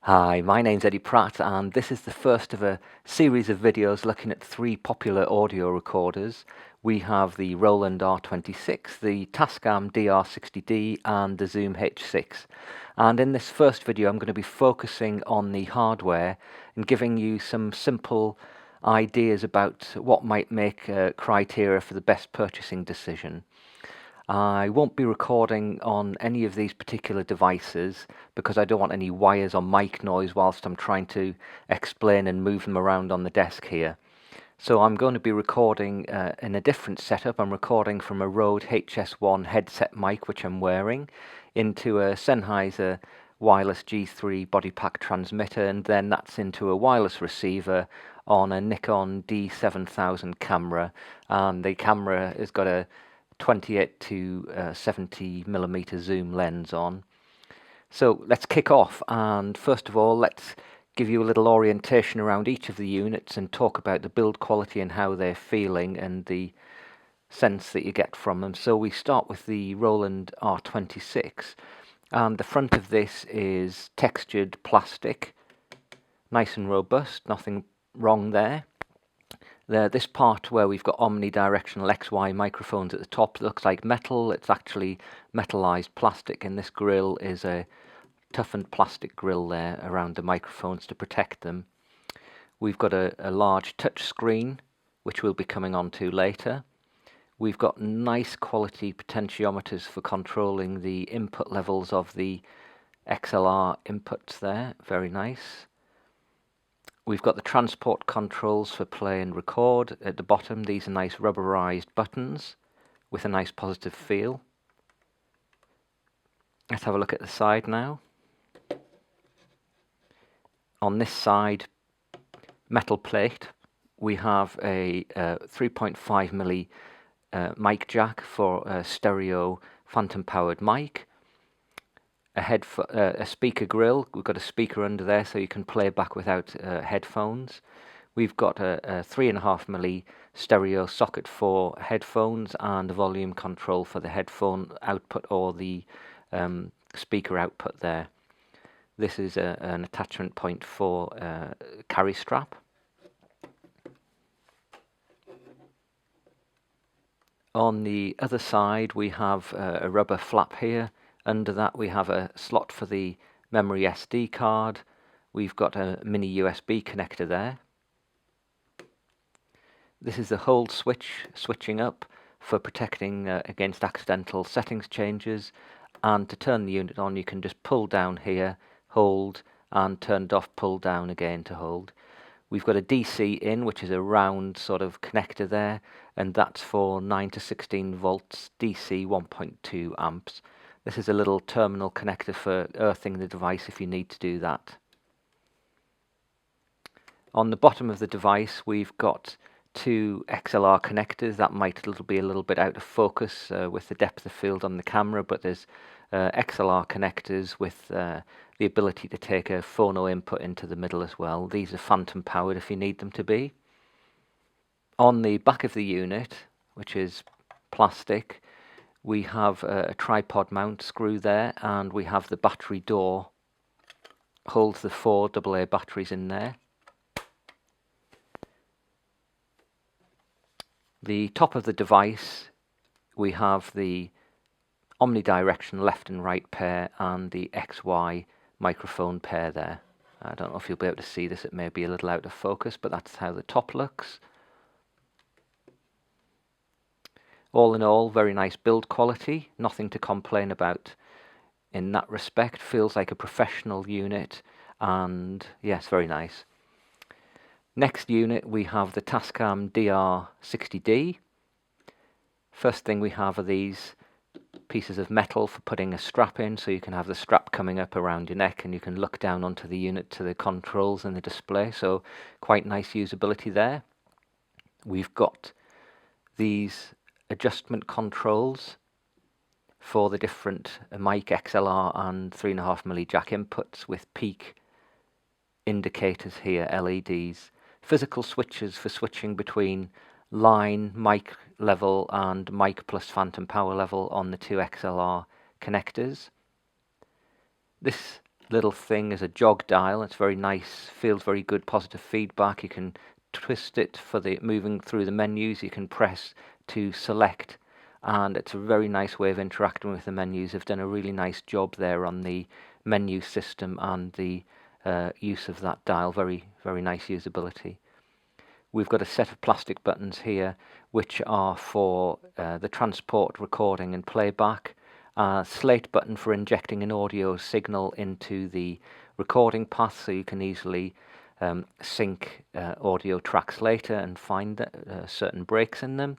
Hi, my name's Eddie Pratt, and this is the first of a series of videos looking at three popular audio recorders. We have the Roland R26, the Tascam Dr-60d, and the Zoom H6. And in this first video, I'm going to be focusing on the hardware and giving you some simple ideas about what might make criteria for the best purchasing decision. I won't be recording on any of these particular devices because I don't want any wires or mic noise whilst I'm trying to explain and move them around on the desk here. So I'm going to be recording in a different setup. I'm recording from a Rode HS1 headset mic which I'm wearing into a Sennheiser wireless G3 body pack transmitter, and then that's into a wireless receiver on a Nikon D7000 camera, and the camera has got a 28 to 70 millimeter zoom lens on. So let's kick off, and first of all let's give you a little orientation around each of the units and talk about the build quality and how they're feeling and the sense that you get from them. So we start with the Roland R26, and the front of this is textured plastic, nice and robust, nothing wrong there. This part where we've got omnidirectional XY microphones at the top looks like metal. It's actually metallized plastic, and this grill is a toughened plastic grill there around the microphones to protect them. We've got a large touch screen, which we'll be coming on to later. We've got nice quality potentiometers for controlling the input levels of the XLR inputs there, very nice. We've got the transport controls for play and record at the bottom. These are nice rubberized buttons with a nice positive feel. Let's have a look at the side now. On this side, metal plate, we have a 3.5mm mic jack for a stereo phantom powered mic. A speaker grill. We've got a speaker under there so you can play back without headphones. We've got a 3.5mm stereo socket for headphones and a volume control for the headphone output or the speaker output there. This is an attachment point for carry strap. On the other side we have a rubber flap here. Under that we have a slot for the memory SD card. We've got a mini USB connector there. This is the hold switch, switching up for protecting against accidental settings changes, and to turn the unit on you can just pull down here, hold, and turn it off, pull down again to hold. We've got a DC in, which is a round sort of connector there, and that's for 9 to 16 volts DC 1.2 amps. This is a little terminal connector for earthing the device if you need to do that. On the bottom of the device we've got two XLR connectors. That might be a little bit out of focus with the depth of field on the camera, but there's XLR connectors with the ability to take a phono input into the middle as well. These are phantom powered if you need them to be. On the back of the unit, which is plastic, we have a tripod mount screw there, and we have the battery door, holds the 4 AA batteries in there. The top of the device, we have the omnidirectional left and right pair and the XY microphone pair there. I don't know if you'll be able to see this, it may be a little out of focus, but that's how the top looks. All in all, very nice build quality, nothing to complain about in that respect. Feels like a professional unit, and yes, very nice. Next unit we have the Tascam Dr-60d. First thing we have are these pieces of metal for putting a strap in, so you can have the strap coming up around your neck and you can look down onto the unit to the controls and the display, so quite nice usability there. We've got these adjustment controls for the different mic XLR and 3.5mm jack inputs with peak indicators here, LEDs. Physical switches for switching between line, mic level and mic plus phantom power level on the two XLR connectors. This little thing is a jog dial. It's very nice, feels very good, positive feedback. You can twist it for the moving through the menus. You can press to select, and it's a very nice way of interacting with the menus. They've done a really nice job there on the menu system and the use of that dial. Very, very nice usability. We've got a set of plastic buttons here which are for the transport, recording and playback. Slate button for injecting an audio signal into the recording path, so you can easily sync audio tracks later and find certain breaks in them.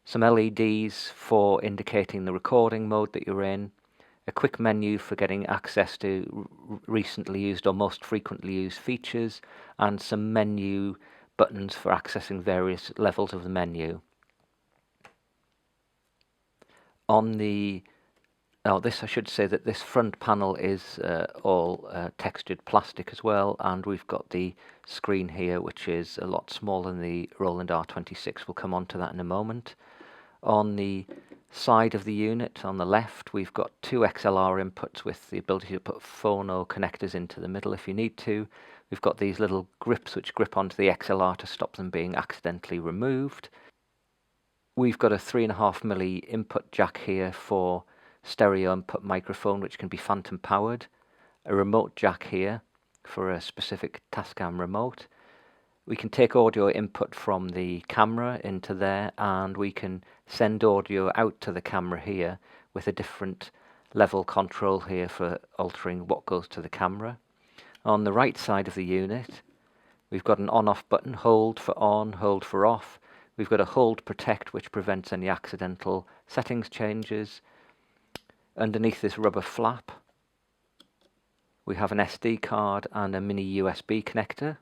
Some LEDs for indicating the recording mode that you're in. A quick menu for getting access to recently used or most frequently used features, and some menu buttons for accessing various levels of the menu. On the I should say that this front panel is all textured plastic as well, and we've got the screen here which is a lot smaller than the Roland R26. We'll come on to that in a moment. On the side of the unit on the left, we've got two XLR inputs with the ability to put phono connectors into the middle if you need to. We've got these little grips which grip onto the XLR to stop them being accidentally removed. We've got a 3.5mm input jack here for stereo input microphone, which can be phantom powered. A remote jack here for a specific Tascam remote. We can take audio input from the camera into there, and we can send audio out to the camera here with a different level control here for altering what goes to the camera. On the right side of the unit, we've got an on-off button, hold for on, hold for off. We've got a hold protect, which prevents any accidental settings changes. Underneath this rubber flap, we have an SD card and a mini USB connector.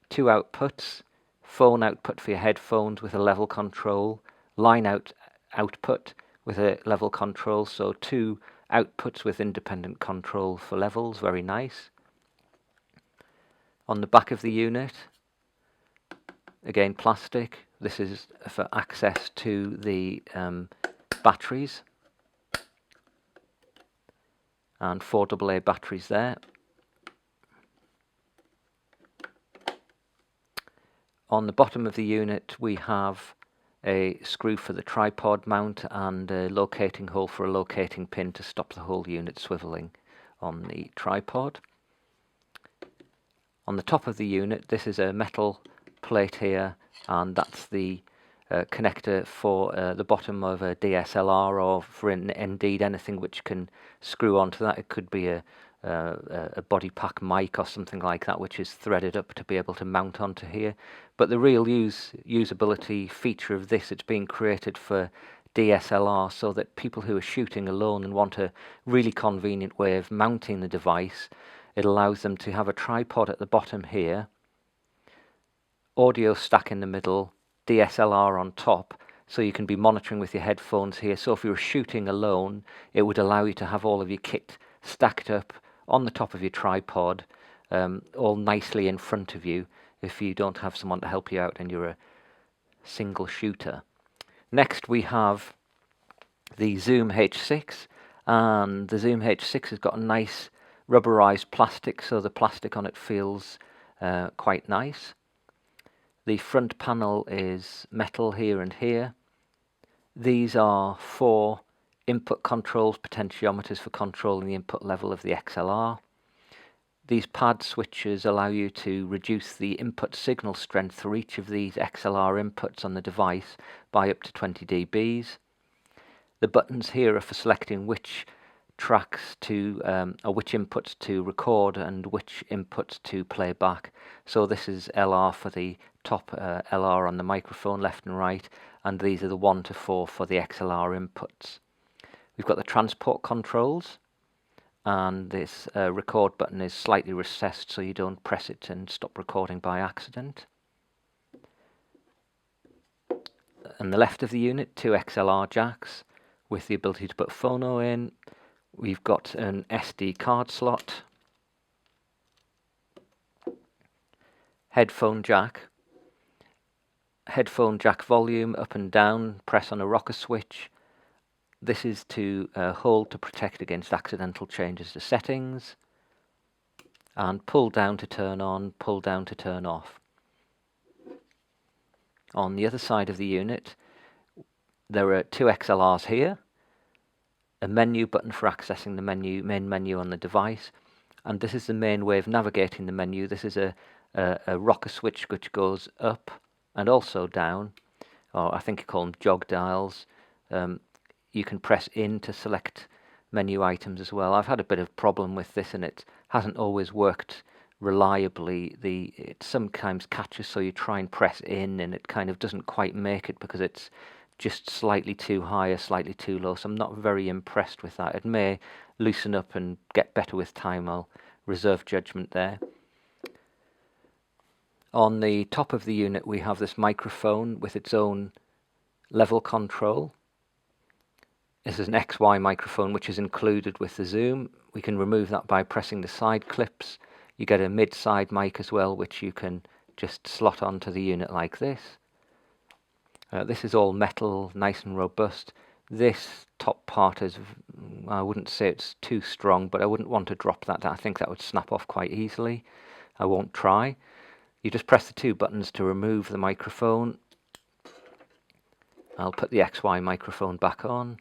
Two outputs, phone output for your headphones with a level control, line output with a level control, so two outputs with independent control for levels, very nice. On the back of the unit, again plastic, this is for access to the batteries, and 4 AA batteries there. On the bottom of the unit we have a screw for the tripod mount and a locating hole for a locating pin to stop the whole unit swiveling on the tripod. On the top of the unit, this is a metal plate here, and that's the connector for the bottom of a DSLR, or for indeed anything which can screw onto that. It could be a body pack mic or something like that, which is threaded up to be able to mount onto here. But the real usability feature of this, it's being created for DSLR, so that people who are shooting alone and want a really convenient way of mounting the device, it allows them to have a tripod at the bottom here, audio stack in the middle, DSLR on top, so you can be monitoring with your headphones here. So if you were shooting alone, it would allow you to have all of your kit stacked up on the top of your tripod, all nicely in front of you if you don't have someone to help you out and you're a single shooter. Next we have the Zoom H6, and the Zoom H6 has got a nice rubberized plastic, so the plastic on it feels quite nice. The front panel is metal here and here. These are 4 input controls, potentiometers for controlling the input level of the XLR. These pad switches allow you to reduce the input signal strength for each of these XLR inputs on the device by up to 20 dBs. The buttons here are for selecting which tracks to, or which inputs to record and which inputs to play back. So this is LR for the top LR on the microphone, left and right, and these are the 1 to 4 for the XLR inputs. We've got the transport controls, and this record button is slightly recessed so you don't press it and stop recording by accident. On the left of the unit, 2 XLR jacks with the ability to put phono in. We've got an SD card slot, headphone jack volume up and down, press on a rocker switch. This is to hold to protect against accidental changes to settings, and pull down to turn on, pull down to turn off. On the other side of the unit, there are two XLRs here, a menu button for accessing the main menu on the device, and this is the main way of navigating the menu. This is a rocker switch which goes up and also down, or I think you call them jog dials. You can press in to select menu items as well. I've had a bit of problem with this and it hasn't always worked reliably. It sometimes catches, so you try and press in and it kind of doesn't quite make it because it's just slightly too high or slightly too low, so I'm not very impressed with that. It may loosen up and get better with time. I'll reserve judgment there. On the top of the unit we have this microphone with its own level control. This is an XY microphone which is included with the zoom. We can remove that by pressing the side clips. You get a mid-side mic as well, which you can just slot onto the unit like this. This is all metal, nice and robust. This top part is, I wouldn't say it's too strong, but I wouldn't want to drop that. I think that would snap off quite easily. I won't try. You just press the two buttons to remove the microphone. I'll put the XY microphone back on.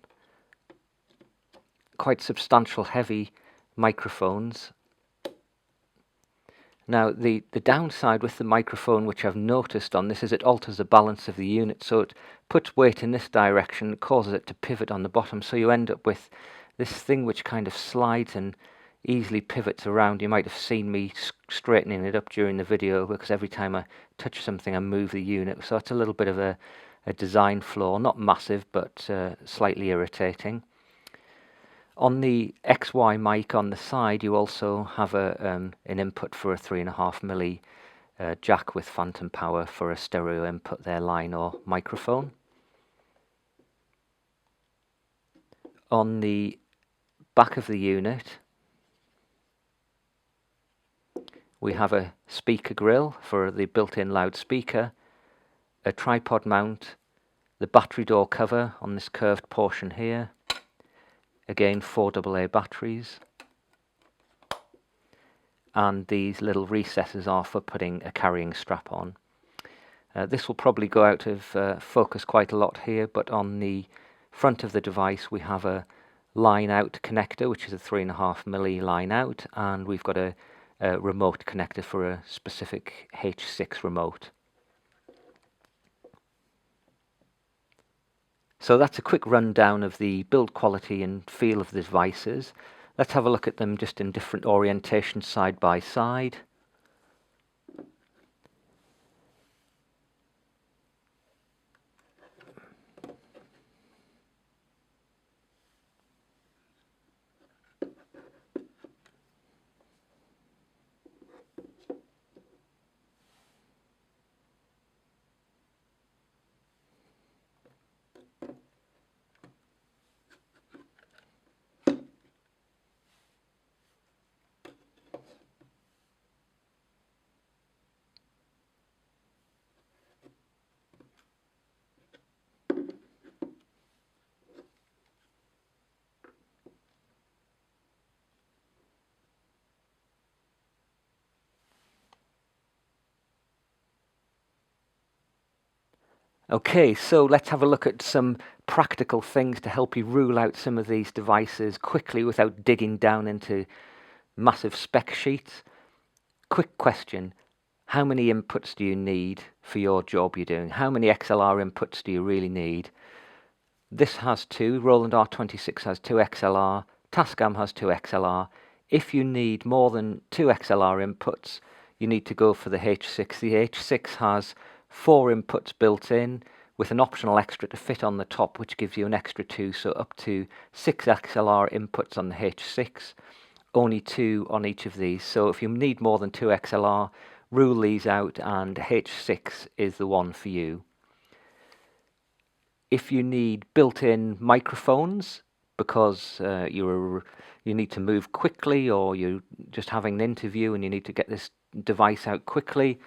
Quite substantial, heavy microphones. Now the downside with the microphone, which I've noticed on this, is it alters the balance of the unit, so it puts weight in this direction, causes it to pivot on the bottom, so you end up with this thing which kind of slides and easily pivots around. You might have seen me straightening it up during the video, because every time I touch something I move the unit, so it's a little bit of a design flaw, not massive but slightly irritating. On the XY mic on the side, you also have an input for a 3.5mm jack with phantom power for a stereo input there, line or microphone. On the back of the unit, we have a speaker grill for the built-in loudspeaker, a tripod mount, the battery door cover on this curved portion here. Again, 4 AA batteries, and these little recesses are for putting a carrying strap on. This will probably go out of focus quite a lot here, but on the front of the device we have a line out connector, which is a 3.5mm line out, and we've got a remote connector for a specific H6 remote. So that's a quick rundown of the build quality and feel of the devices. Let's have a look at them just in different orientations side by side. Okay, so let's have a look at some practical things to help you rule out some of these devices quickly without digging down into massive spec sheets. Quick question: how many inputs do you need for your job you're doing? How many XLR inputs do you really need? This has 2, Roland R26 has 2 XLR, Tascam has 2 XLR. If you need more than 2 XLR inputs, you need to go for the H6. The H6 has 4 inputs built in with an optional extra to fit on the top, which gives you an extra 2, so up to 6 XLR inputs on the H6, only 2 on each of these. So if you need more than 2 XLR, rule these out and H6 is the one for you. If you need built-in microphones because you need to move quickly, or you're just having an interview and you need to get this device out quickly,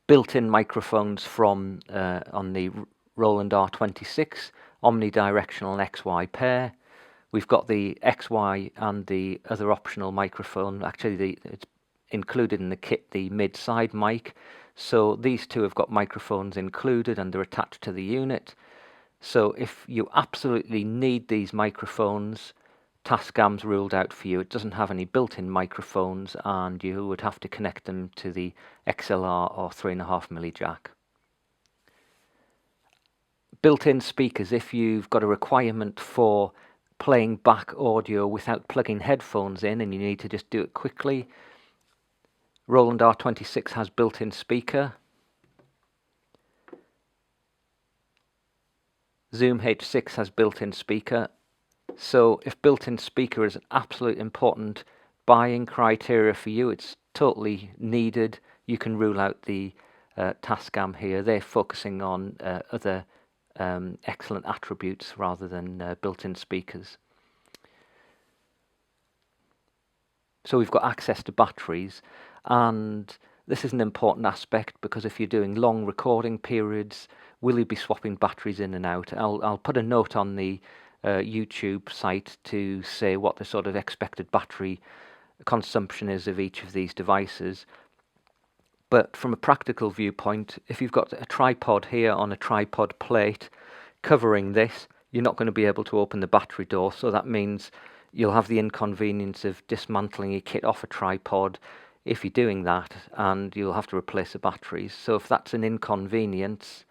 built-in microphones from on the Roland R26 omnidirectional and XY pair. We've got the XY and the other optional microphone. Actually, it's included in the kit, the mid-side mic. So these two have got microphones included and they're attached to the unit. So if you absolutely need these microphones, Tascam's ruled out for you. It doesn't have any built-in microphones and you would have to connect them to the Xlr or 3.5mm jack. Built-in speakers, if you've got a requirement for playing back audio without plugging headphones in and you need to just do it quickly, Roland R26 has built-in speaker. Zoom H6 has built-in speaker. So if built-in speaker is an absolute important buying criteria for you, it's totally needed, you can rule out the Tascam here. They're focusing on other excellent attributes rather than built-in speakers. So we've got access to batteries, and this is an important aspect because if you're doing long recording periods, will you be swapping batteries in and out? I'll put a note on the YouTube site to say what the sort of expected battery consumption is of each of these devices. But from a practical viewpoint, if you've got a tripod here on a tripod plate covering this, you're not going to be able to open the battery door, so that means you'll have the inconvenience of dismantling your kit off a tripod if you're doing that, and you'll have to replace the batteries. So if that's an inconvenience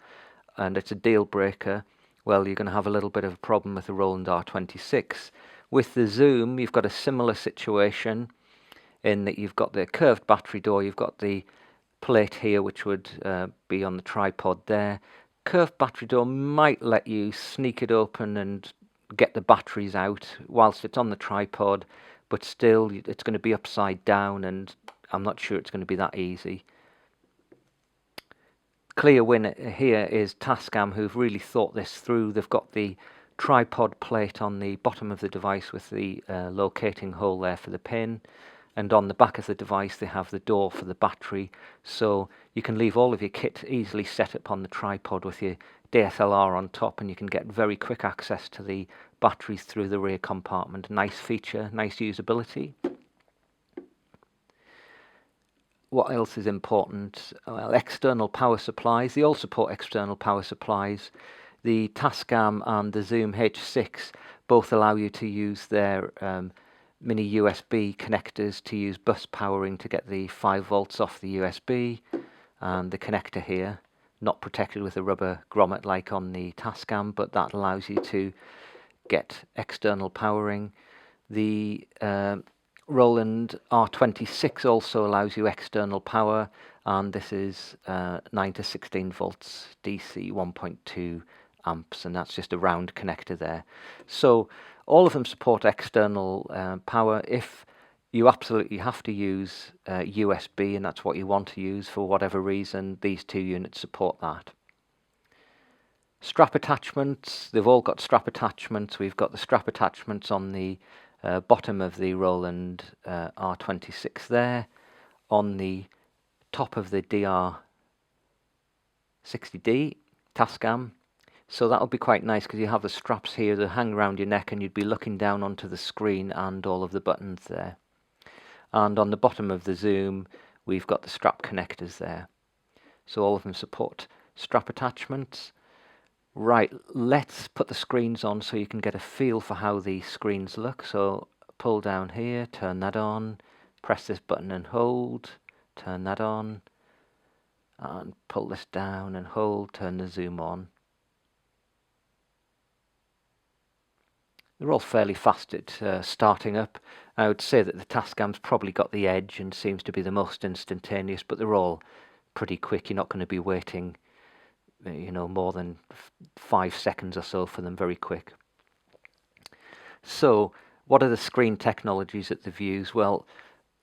and it's a deal breaker, well, you're going to have a little bit of a problem with the Roland R26. With the Zoom, you've got a similar situation in that you've got the curved battery door, you've got the plate here which would be on the tripod there. Curved battery door might let you sneak it open and get the batteries out whilst it's on the tripod, but still it's going to be upside down and I'm not sure it's going to be that easy. Clear win here is Tascam, who've really thought this through. They've got the tripod plate on the bottom of the device with the locating hole there for the pin, and on the back of the device they have the door for the battery, so you can leave all of your kit easily set up on the tripod with your DSLR on top and you can get very quick access to the batteries through the rear compartment. Nice feature, nice usability. What else is important? Well, external power supplies. They all support external power supplies. The Tascam and the Zoom H6 both allow you to use their mini USB connectors to use bus powering to get the 5 volts off the USB, and the connector here, not protected with a rubber grommet like on the Tascam, but that allows you to get external powering. The Roland R26 also allows you external power, and this is 9 to 16 volts DC 1.2 amps, and that's just a round connector there. So all of them support external power. If you absolutely have to use USB and that's what you want to use for whatever reason, these two units support that. Strap attachments, they've all got strap attachments. We've got the strap attachments on the bottom of the Roland R26 there, on the top of the DR60D Tascam. So that'll be quite nice because you have the straps here that hang around your neck and you'd be looking down onto the screen and all of the buttons there. And on the bottom of the Zoom we've got the strap connectors there. So all of them support strap attachments. Right, let's put the screens on so you can get a feel for how the screens look. So pull down here, turn that on, press this button and hold, turn that on, and pull this down and hold, turn the Zoom on. They're all fairly fast at starting up. I would say that the Tascam's probably got the edge and seems to be the most instantaneous, but they're all pretty quick. You're not going to be waiting, you know, more than 5 seconds or so for them. Very quick. So what are the screen technologies that they've used? Well,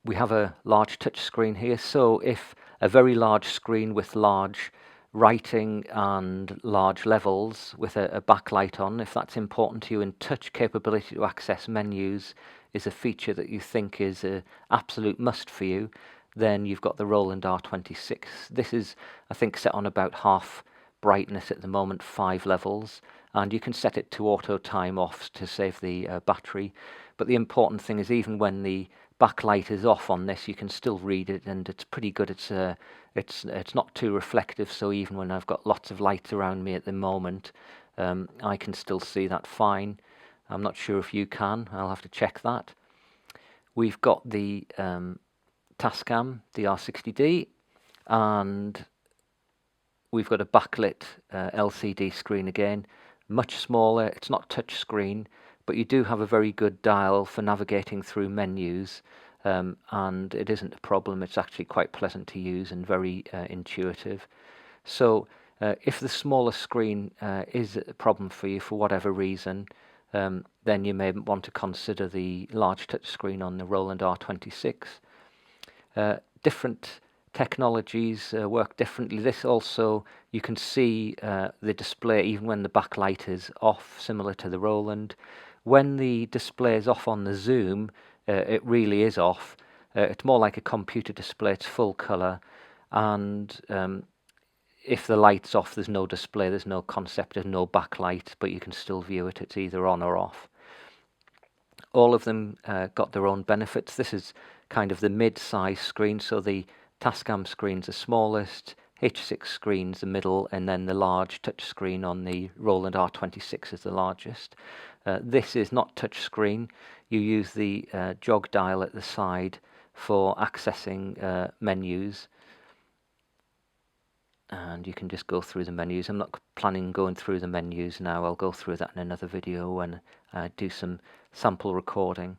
we have a large touch screen here, so if a very large screen with large writing and large levels with a backlight on, if that's important to you, and touch capability to access menus is a feature that you think is an absolute must for you, then you've got the Roland R26. This is, I think, set on about half brightness at the moment, 5 levels, and you can set it to auto time off to save the battery. But the important thing is, even when the backlight is off on this, you can still read it, and it's pretty good. It's not too reflective, so even when I've got lots of lights around me at the moment, I can still see that fine. I'm not sure if you can. I'll have to check that. We've got the Tascam Dr-60d, and we've got a backlit LCD screen again, much smaller. It's not touch screen, but you do have a very good dial for navigating through menus, and it isn't a problem. It's actually quite pleasant to use and very intuitive. So if the smaller screen is a problem for you for whatever reason, then you may want to consider the large touch screen on the Roland R26. Different technologies work differently. This also, you can see the display even when the backlight is off, similar to the Roland. When the display is off on the zoom, it really is off. It's more like a computer display. It's full color, and if the light's off, there's no display, there's no concept of no backlight, but you can still view it. It's either on or off. All of them got their own benefits. This is kind of the mid-size screen, so the Tascam screen's the smallest, H6 screen's the middle, and then the large touch screen on the Roland R26 is the largest. This is not touch screen. You use the jog dial at the side for accessing menus, and you can just go through the menus. I'm not planning on going through the menus now. I'll go through that in another video when I do some sample recording.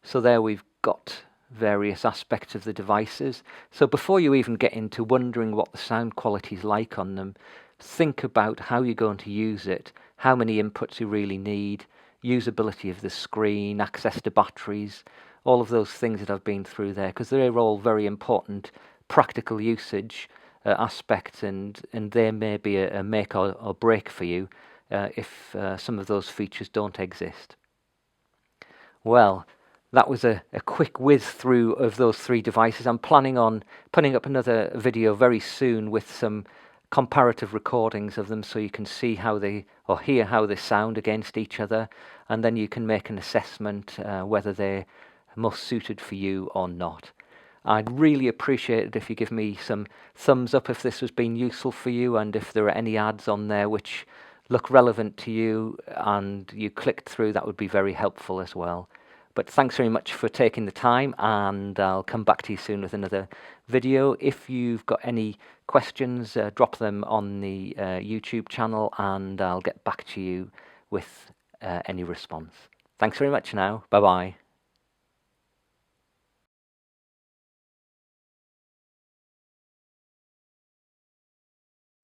So there we've got various aspects of the devices. So before you even get into wondering what the sound quality is like on them, think about how you're going to use it, how many inputs you really need, usability of the screen, access to batteries, all of those things that I've been through there, because they're all very important practical usage aspects, and they may be a make or break for you if some of those features don't exist. Well, that was a quick whiz through of those three devices. I'm planning on putting up another video very soon with some comparative recordings of them, so you can see how they, or hear how they sound against each other, and then you can make an assessment whether they're most suited for you or not. I'd really appreciate it if you give me some thumbs up if this has been useful for you, and if there are any ads on there which look relevant to you and you clicked through, that would be very helpful as well. But thanks very much for taking the time, and I'll come back to you soon with another video. If you've got any questions, drop them on the YouTube channel, and I'll get back to you with any response. Thanks very much now. Bye-bye.